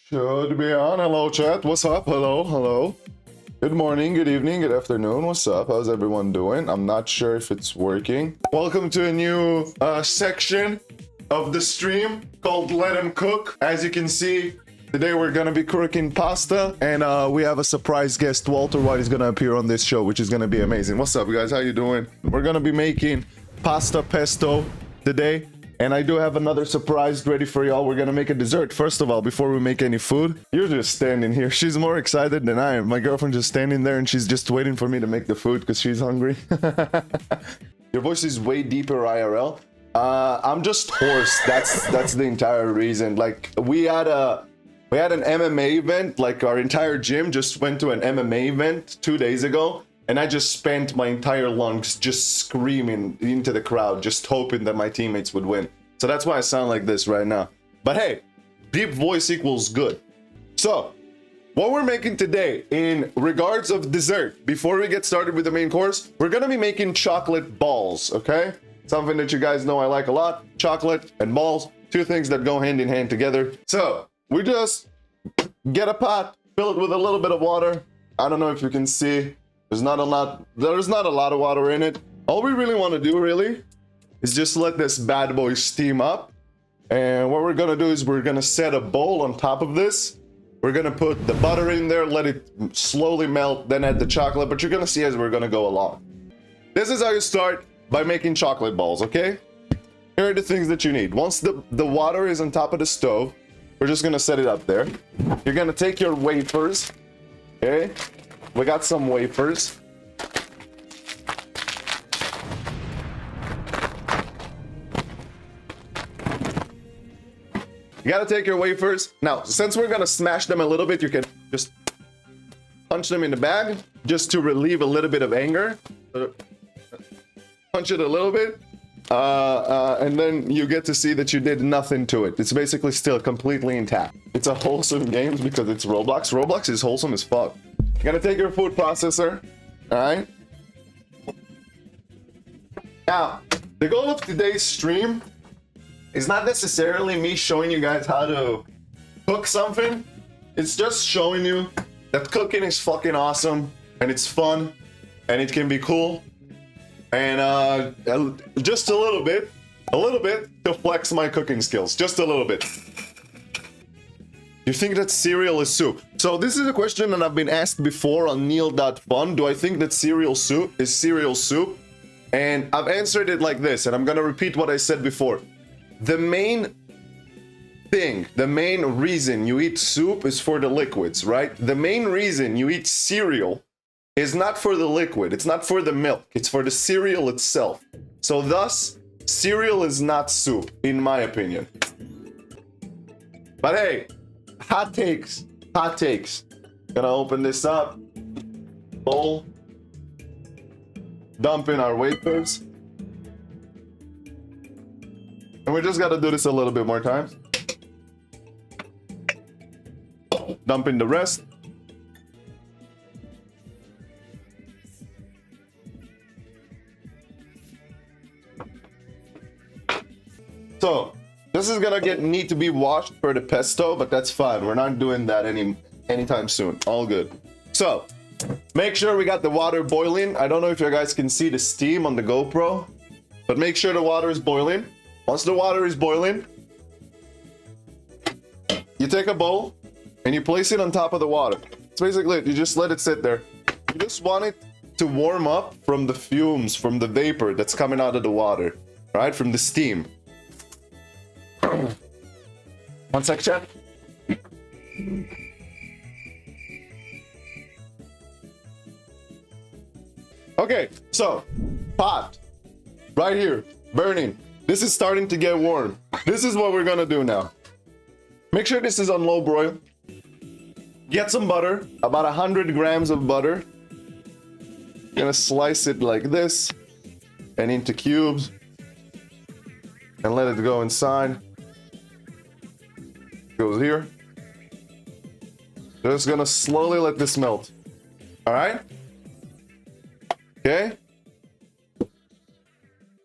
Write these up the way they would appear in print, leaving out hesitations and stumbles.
Should be on. Hello, chat. What's up? Hello, hello. Good morning, good evening, good afternoon. What's up? How's everyone doing? I'm not sure if it's working. Welcome to a new section of the stream called Let 'Em Cook. As you can see, today we're gonna be cooking pasta, and we have a surprise guest. Walter White is gonna appear on this show, which is gonna be amazing. What's up, guys? How you doing? We're gonna be making pasta pesto today. And I do have another surprise ready for y'all. We're gonna make a dessert. First of all, before we make any food, you're just standing here. She's more excited than I am. My girlfriend's just standing there and she's just waiting for me to make the food because she's hungry. Your voice is way deeper IRL. I'm just hoarse. That's the entire reason. Like we had an MMA event. Like our entire gym just went to an MMA event 2 days ago. And I just spent my entire lungs just screaming into the crowd, just hoping that my teammates would win. So that's why I sound like this right now. But hey, deep voice equals good. So, what we're making today in regards of dessert, before we get started with the main course, we're gonna be making chocolate balls, okay? Something that you guys know I like a lot. Chocolate and balls, two things that go hand in hand together. So, we just get a pot, fill it with a little bit of water. I don't know if you can see. There's not a lot of water in it. All we really want to do really is just let this bad boy steam up. And what we're gonna do is we're gonna set a bowl on top of this. We're gonna put the butter in there, let it slowly melt, then add the chocolate, but you're gonna see as we're gonna go along. This is how you start by making chocolate balls, okay? Here are the things that you need. Once the water is on top of the stove, we're just gonna set it up there. You're gonna take your wafers, okay? We got some wafers. You gotta take your wafers. Now, since we're gonna smash them a little bit, you can just punch them in the bag just to relieve a little bit of anger. Punch it a little bit. And then you get to see that you did nothing to it. It's basically still completely intact. It's a wholesome game because it's Roblox. Roblox is wholesome as fuck. You're gonna take your food processor, all right? Now, the goal of today's stream is not necessarily me showing you guys how to cook something. It's just showing you that cooking is fucking awesome, and it's fun, and it can be cool, and just a little bit to flex my cooking skills, just a little bit. You think that cereal is soup? So this is a question that I've been asked before on neil.fun. Do I think that cereal soup is cereal soup? And I've answered it like this, and I'm gonna repeat what I said before. The main thing, the main reason you eat soup is for the liquids, right? The main reason you eat cereal is not for the liquid, it's not for the milk, it's for the cereal itself. So thus, cereal is not soup, in my opinion. But hey, hot takes, hot takes. Gonna open this up, bowl, dump in our wafers. And we just gotta do this a little bit more times. Dump in the rest. So, this is gonna need to be washed for the pesto, but that's fine. We're not doing that anytime soon. All good. So, make sure we got the water boiling. I don't know if you guys can see the steam on the GoPro, but make sure the water is boiling. Once the water is boiling, you take a bowl and you place it on top of the water. It's basically it. You just let it sit there. You just want it to warm up from the fumes, from the vapor that's coming out of the water, right? From the steam. One sec, chat. Okay, so pot right here, burning. This is starting to get warm. This is what we're gonna do now. Make sure this is on low broil. Get some butter, about 100 grams of butter. Gonna slice it like this and into cubes and let it go inside. Goes here. Just gonna slowly let this melt. All right? Okay?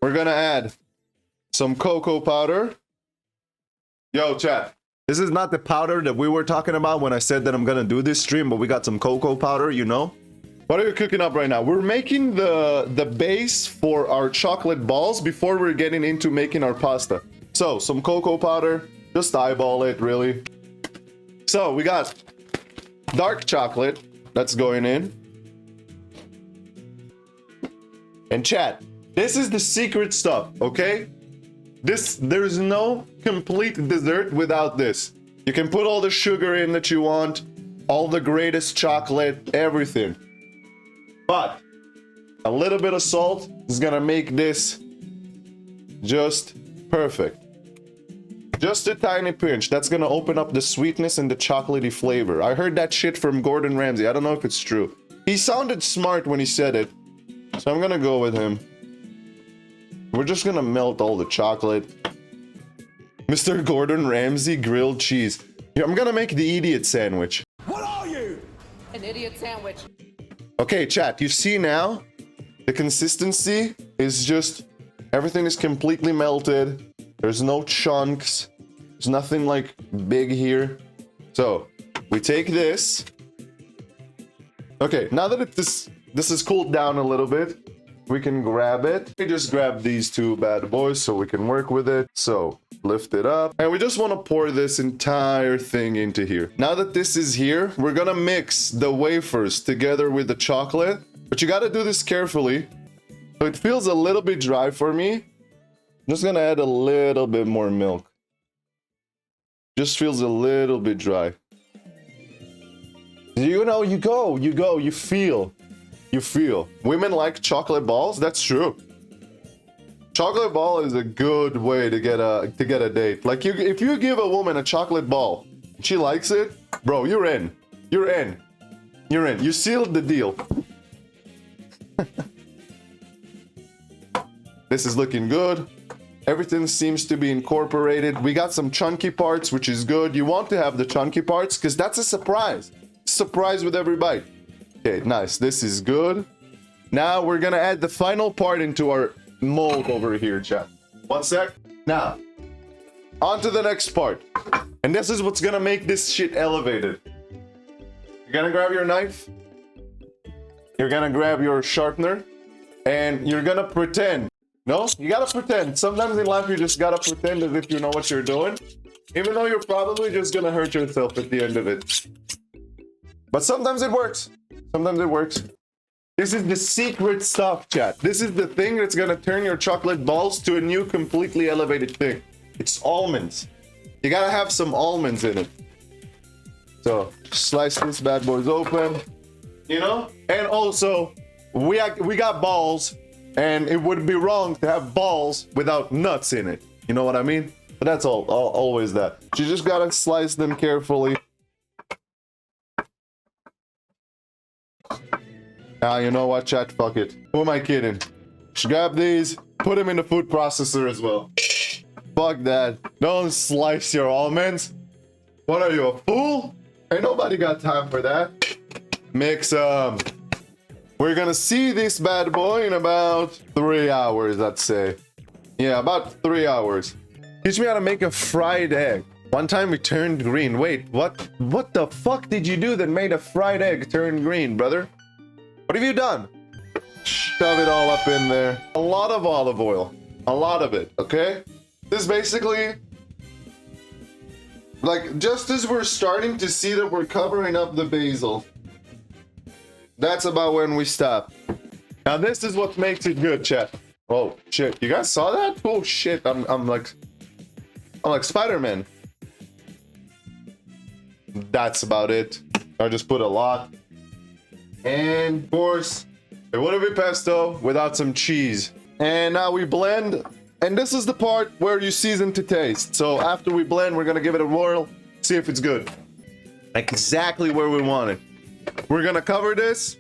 We're gonna add some cocoa powder. Yo, chat. This is not the powder that we were talking about when I said that I'm gonna do this stream, but we got some cocoa powder, you know? What are you cooking up right now? We're making the base for our chocolate balls before we're getting into making our pasta. So, some cocoa powder, just eyeball it, really. So, we got dark chocolate that's going in. And chat, this is the secret stuff, okay? There's no complete dessert without this. You can put all the sugar in that you want, all the greatest chocolate, everything. But a little bit of salt is gonna make this just perfect. Just a tiny pinch. That's gonna open up the sweetness and the chocolatey flavor. I heard that shit from Gordon Ramsay. I don't know if it's true. He sounded smart when he said it, so I'm gonna go with him. We're just gonna melt all the chocolate. Mr. Gordon Ramsay grilled cheese. Yeah, I'm gonna make the idiot sandwich. What are you? An idiot sandwich. Okay, chat, you see now? The consistency is just... Everything is completely melted. There's no chunks. There's nothing like big here. So, we take this. Okay, now that this is cooled down a little bit, we can grab it. We just grab these two bad boys so we can work with it. So, lift it up. And we just want to pour this entire thing into here. Now that this is here, we're gonna mix the wafers together with the chocolate. But you gotta do this carefully. So it feels a little bit dry for me. I'm just gonna add a little bit more milk. Just feels a little bit dry. You know, you feel. You feel. Women like chocolate balls? That's true. Chocolate ball is a good way to get a date. Like if you give a woman a chocolate ball, and she likes it, bro, you're in. You're in. You're in. You sealed the deal. This is looking good. Everything seems to be incorporated. We got some chunky parts, which is good. You want to have the chunky parts because that's a surprise. Surprise with every bite. Okay, nice. This is good. Now we're gonna add the final part into our mold over here, chat. One sec. Now, on to the next part. And this is what's gonna make this shit elevated. You're gonna grab your knife. You're gonna grab your sharpener. And you're gonna pretend. No, you gotta pretend. Sometimes in life you just gotta pretend as if you know what you're doing. Even though you're probably just gonna hurt yourself at the end of it. But sometimes it works. Sometimes it works. This is the secret stuff, chat. This is the thing that's gonna turn your chocolate balls to a new completely elevated thing. It's almonds. You gotta have some almonds in it. So, slice this bad boys open. You know? And also, we got balls, and it would be wrong to have balls without nuts in it. You know what I mean? But that's always that. You just gotta slice them carefully. Now, you know what, chat? Fuck it. Who am I kidding? Just grab these, put them in the food processor as well. Fuck that. Don't slice your almonds. What are you, a fool? Ain't nobody got time for that. Mix them. We're gonna see this bad boy in about 3 hours, I'd say. Yeah, about 3 hours. Teach me how to make a fried egg. One time it turned green. Wait, what the fuck did you do that made a fried egg turn green, brother? What have you done? Shove it all up in there. A lot of olive oil. A lot of it, okay? This is basically... like, just as we're starting to see that we're covering up the basil. That's about when we stop. Now this is what makes it good, chat. Oh, shit. You guys saw that? Oh, shit. I'm like Spider-Man. That's about it. I just put a lot. And of course, it wouldn't be pesto without some cheese. And now we blend. And this is the part where you season to taste. So after we blend, we're gonna give it a whirl, see if it's good. Exactly where we want it. We're gonna cover this.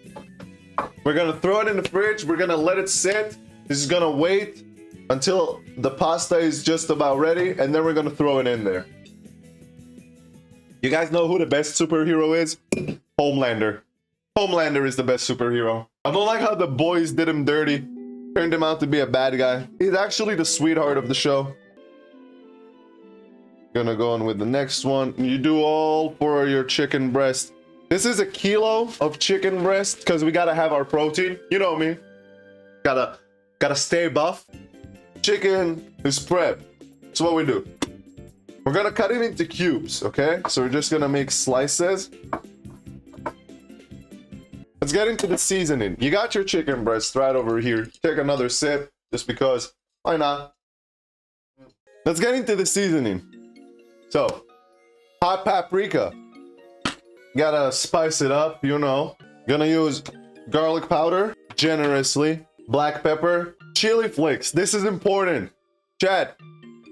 We're gonna throw it in the fridge. We're gonna let it sit. This is gonna wait until the pasta is just about ready. And then we're gonna throw it in there. You guys know who the best superhero is? Homelander. Homelander is the best superhero. I don't like how the boys did him dirty. Turned him out to be a bad guy. He's actually the sweetheart of the show. Gonna go on with the next one. You do all for your chicken breast. This is a kilo of chicken breast because we gotta have our protein. You know me. Gotta stay buff. Chicken is prep. That's what we do. We're gonna cut it into cubes, okay? So we're just gonna make slices. Let's get into the seasoning. You got your chicken breast right over here. Take another sip, just because. Why not? Let's get into the seasoning. So, hot paprika. Gotta spice it up, you know. Gonna use garlic powder, generously. Black pepper, chili flakes. This is important. Chat,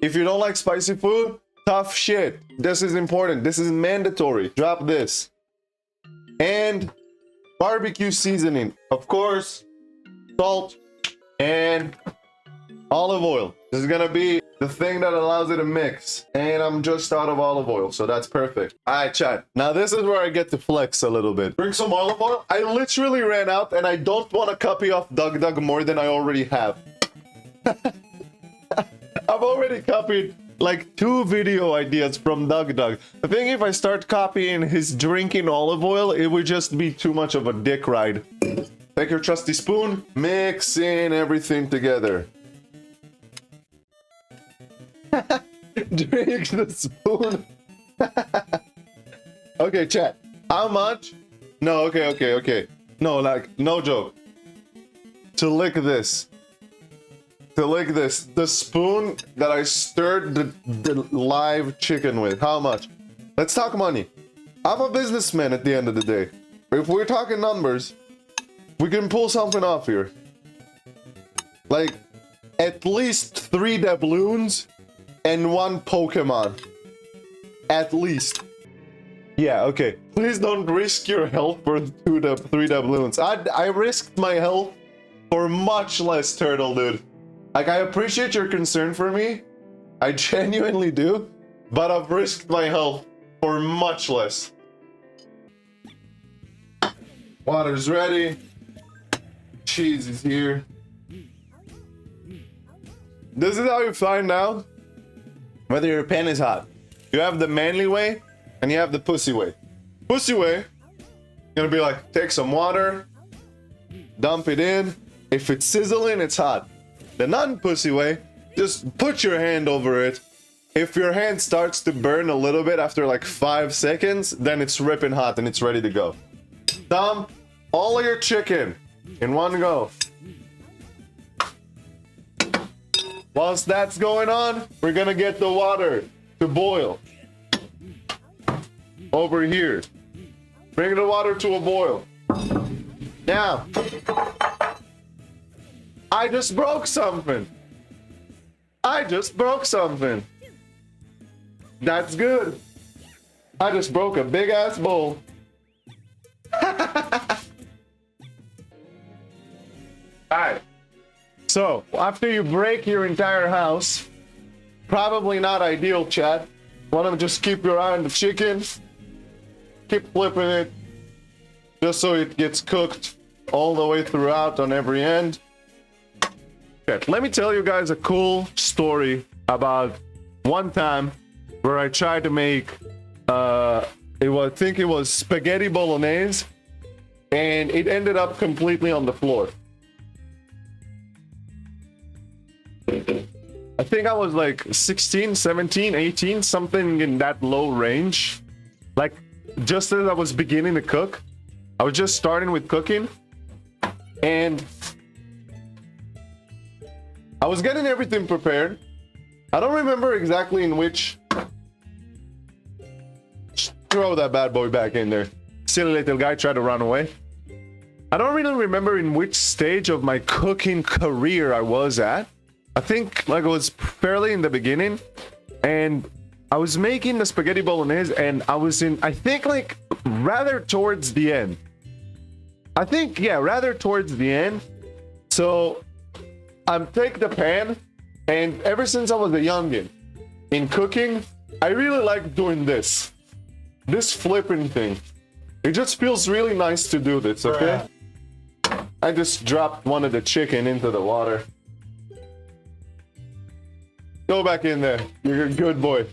if you don't like spicy food, tough shit. This is important. This is mandatory. Drop this. And barbecue seasoning. Of course, salt and olive oil. This is gonna be the thing that allows it to mix. And I'm just out of olive oil, so that's perfect. All right, chat. Now this is where I get to flex a little bit. Bring some olive oil. I literally ran out and I don't want to copy off Doug more than I already have. I've already copied like 2 video ideas from Doug. The thing, if I start copying his drinking olive oil, it would just be too much of a dick ride. Take your trusty spoon, mix in everything together. Drink the spoon. Okay, chat. How much? No, okay. No, like, no joke. To lick this. The spoon that I stirred the live chicken with. How much? Let's talk money. I'm a businessman at the end of the day. If we're talking numbers, we can pull something off here. Like, at least 3 doubloons and 1 Pokemon. At least. Yeah, okay. Please don't risk your health for 3 doubloons. I risked my health for much less, Turtle, dude. Like, I appreciate your concern for me. I genuinely do. But I've risked my health for much less. Water's ready. Cheese is here. This is how you find out whether your pen is hot. You have the manly way and you have the pussy way. Pussy way, gonna be like, take some water, dump it in. If it's sizzling, it's hot. The non-pussy way, just put your hand over it. If your hand starts to burn a little bit after like 5 seconds, then it's ripping hot and it's ready to go. Dump all of your chicken in one go. Whilst that's going on, we're gonna get the water to boil. Over here. Bring the water to a boil. Now, I just broke something. That's good. I just broke a big ass bowl. Alright. So, after you break your entire house, probably not ideal, chat. Want to just keep your eye on the chicken. Keep flipping it. Just so it gets cooked all the way throughout on every end. Okay, let me tell you guys a cool story about one time where I tried to make, I think it was spaghetti bolognese, and it ended up completely on the floor. I think I was like 16, 17, 18, something in that low range. Like, just as I was beginning to cook. I was just starting with cooking. And I was getting everything prepared. I don't remember exactly in which... Throw that bad boy back in there. Silly little guy tried to run away. I don't really remember in which stage of my cooking career I was at. I think like it was fairly in the beginning, and I was making the spaghetti bolognese, and I was in, I think like rather towards the end. I think, yeah, rather towards the end. So I take the pan, and ever since I was a youngin in cooking, I really like doing this flipping thing. It just feels really nice to do this, okay? I just dropped one of the chicken into the water. Go back in there. You're a good boy.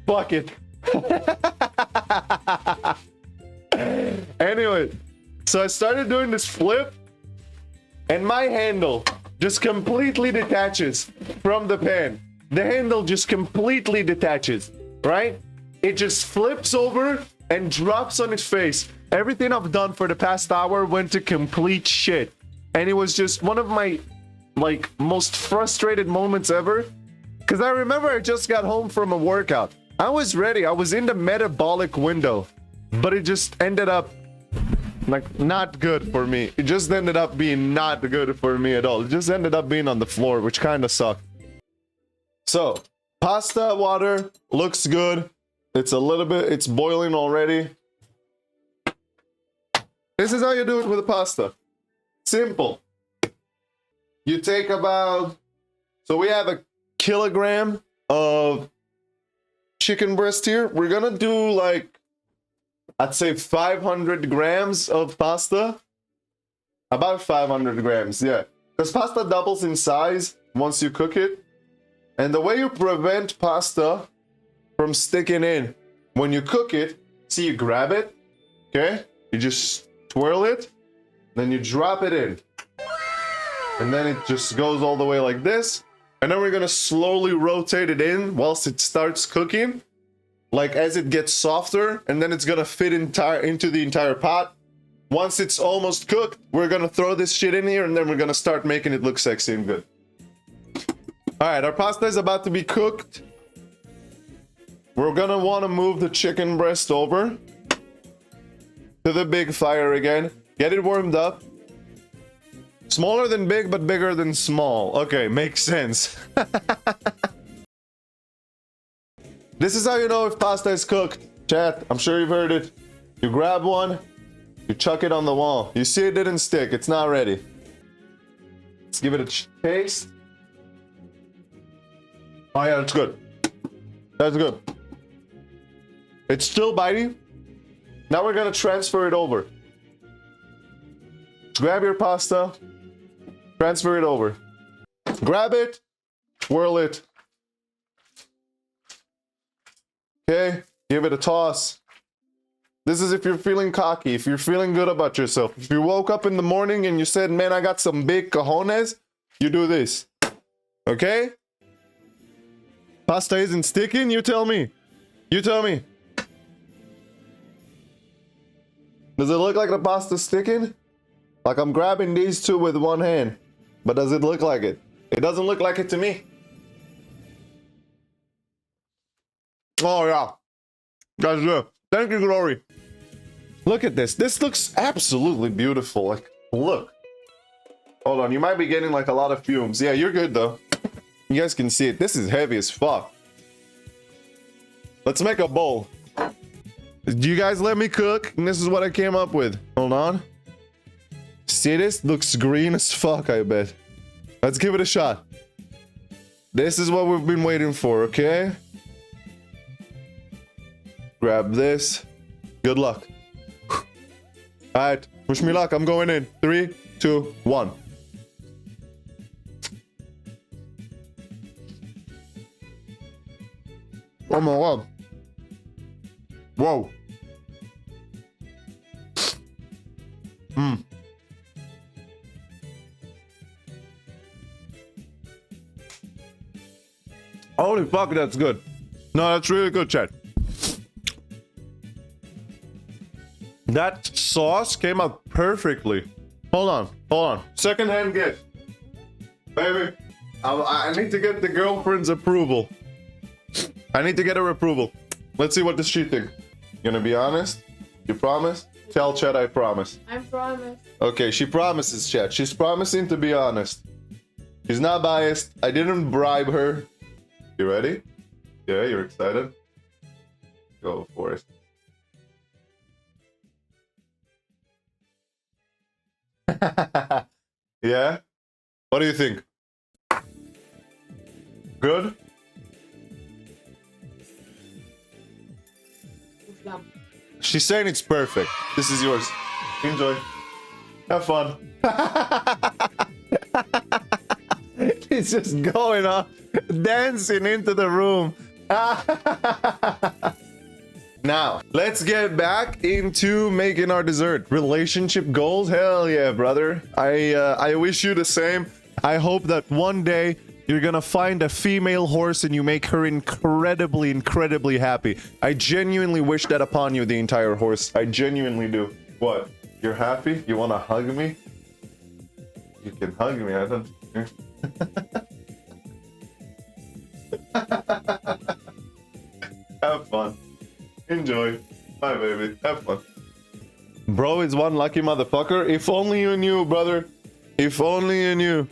Fuck it. Anyway, so I started doing this flip, and my handle just completely detaches from the pan. The handle just completely detaches, right? It just flips over and drops on its face. Everything I've done for the past hour went to complete shit. And it was just one of my, like, most frustrated moments ever. Because I remember I just got home from a workout. I was ready. I was in the metabolic window. But it just ended up, like, not good for me. It just ended up being not good for me at all. It just ended up being on the floor, which kind of sucked. So, pasta water looks good. It's a little bit, it's boiling already. This is how you do it with the pasta. Simple. You take about, so we have a kilogram of chicken breast here. We're gonna do like, I'd say 500 grams of pasta. About 500 grams, yeah. Because pasta doubles in size once you cook it. And the way you prevent pasta from sticking in when you cook it, see, you grab it, okay? You just twirl it, then you drop it in. And then it just goes all the way like this. And then we're gonna slowly rotate it in whilst it starts cooking. Like as it gets softer, and then it's gonna fit into the entire pot. Once it's almost cooked, we're gonna throw this shit in here, and then we're gonna start making it look sexy and good. All right, our pasta is about to be cooked. We're gonna wanna move the chicken breast over to the big fire again. Get it warmed up. Smaller than big, but bigger than small. Okay, makes sense. This is how you know if pasta is cooked. Chat, I'm sure you've heard it. You grab one, you chuck it on the wall. You see it didn't stick, it's not ready. Let's give it a taste. Oh yeah, that's good. That's good. It's still bitey. Now we're gonna transfer it over. Grab your pasta, transfer it over. Grab it, whirl it. Okay, give it a toss. This is if you're feeling cocky, if you're feeling good about yourself. If you woke up in the morning and you said, man, I got some big cojones, you do this. Okay? Pasta isn't sticking? You tell me. You tell me. Does it look like the pasta's sticking? Like I'm grabbing these two with one hand. But does it look like it? It doesn't look like it to me. Oh yeah. That's good. Thank you, Glory. Look at this. This looks absolutely beautiful. Like, look. Hold on. You might be getting like a lot of fumes. Yeah, you're good though. You guys can see it. This is heavy as fuck. Let's make a bowl. Do you guys let me cook? And this is what I came up with. Hold on. See this? Looks green as fuck, I bet. Let's give it a shot. This is what we've been waiting for, okay? Grab this. Good luck. Alright, wish me luck. I'm going in. 3, 2, 1. Oh my god. Whoa. Holy fuck, that's good. No, that's really good, chat. That sauce came out perfectly. Hold on, hold on. Second-hand gift. Baby, I need to get the girlfriend's approval. I need to get her approval. Let's see what does she think. You gonna be honest? You promise? Tell chat I promise. I promise. Okay, she promises, chat. She's promising to be honest. She's not biased. I didn't bribe her. You ready? Yeah, you're excited? Go for it. Yeah? What do you think? Good? She's saying it's perfect. This is yours. Enjoy. Have fun. It's just going on dancing into the room. Now, let's get back into making our dessert. Relationship goals? Hell yeah, brother. I wish you the same. I hope that one day you're gonna find a female horse and you make her incredibly, incredibly happy. I genuinely wish that upon you, the entire horse. I genuinely do. What? You're happy? You wanna hug me? You can hug me, I don't... Have fun. Enjoy. Bye, baby. Have fun. Bro is one lucky motherfucker. If only you knew, brother. If only you knew.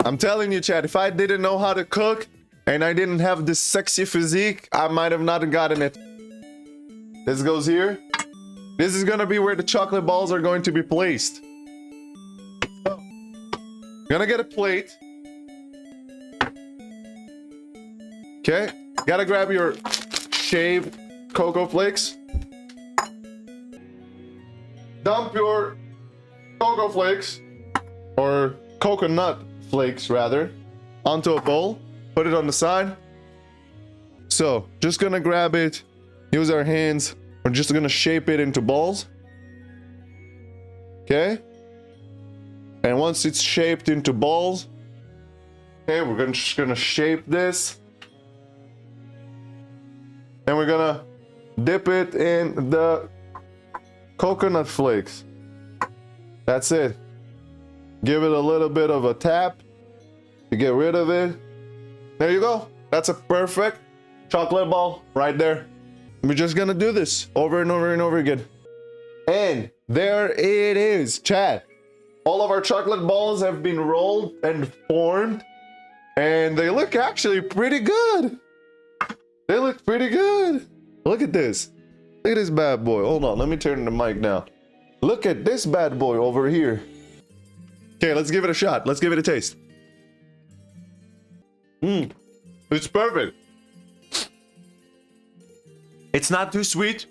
I'm telling you, Chad, if I didn't know how to cook and I didn't have this sexy physique, I might have not gotten it. This goes here. This is gonna be where the chocolate balls are going to be placed. So, gonna get a plate. Okay. Gotta grab your shaved cocoa flakes. Dump your cocoa flakes, or coconut flakes rather, onto a bowl. Put it on the side. So, just gonna grab it, use our hands. We're just gonna shape it into balls. Okay? And once it's shaped into balls, okay, we're just gonna shape this. And we're gonna dip it in the coconut flakes. That's it. Give it a little bit of a tap to get rid of it. There you go. That's a perfect chocolate ball right there. We're just gonna do this over and over and over again. And there it is, chat. All of our chocolate balls have been rolled and formed. And they look actually pretty good. They look pretty good. Look at this. Look at this bad boy. Hold on, let me turn the mic down. Look at this bad boy over here. Okay, let's give it a shot. Let's give it a taste. It's perfect. It's not too sweet.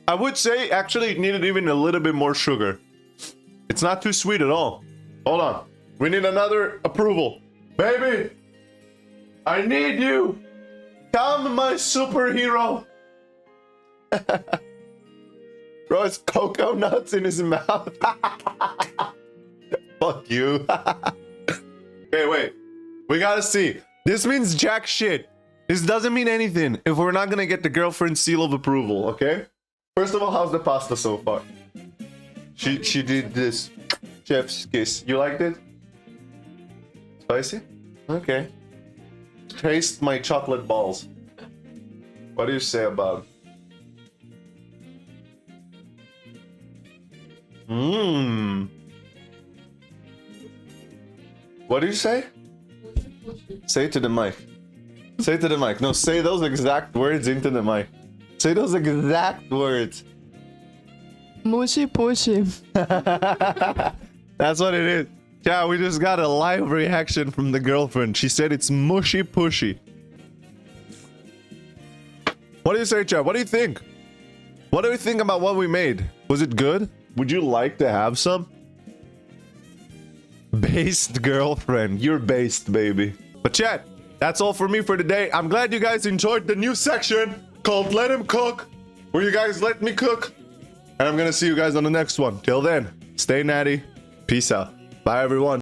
I would say actually it needed even a little bit more sugar. It's not too sweet at all. Hold on. We need another approval. Baby, I need you. Come, my superhero. Bro, it's cocoa nuts in his mouth. Fuck you. Okay, wait. We gotta see. This means jack shit. This doesn't mean anything if we're not gonna get the girlfriend seal of approval, okay? First of all, how's the pasta so far? She did this chef's kiss. You liked it? Spicy? Okay. Taste my chocolate balls. What do you say about it? What do you say? Say it to the mic. Say it to the mic. No, say those exact words into the mic. Say those exact words. Mushy pushy. That's what it is. Yeah, we just got a live reaction from the girlfriend. She said it's mushy pushy. What do you say, Chad? What do you think? What do you think about what we made? Was it good? Would you like to have some? Based girlfriend. You're based, baby. But chat, that's all for me for today. I'm glad you guys enjoyed the new section called Let Him Cook, where you guys let me cook. And I'm gonna see you guys on the next one. Till then, stay natty. Peace out. Bye, everyone.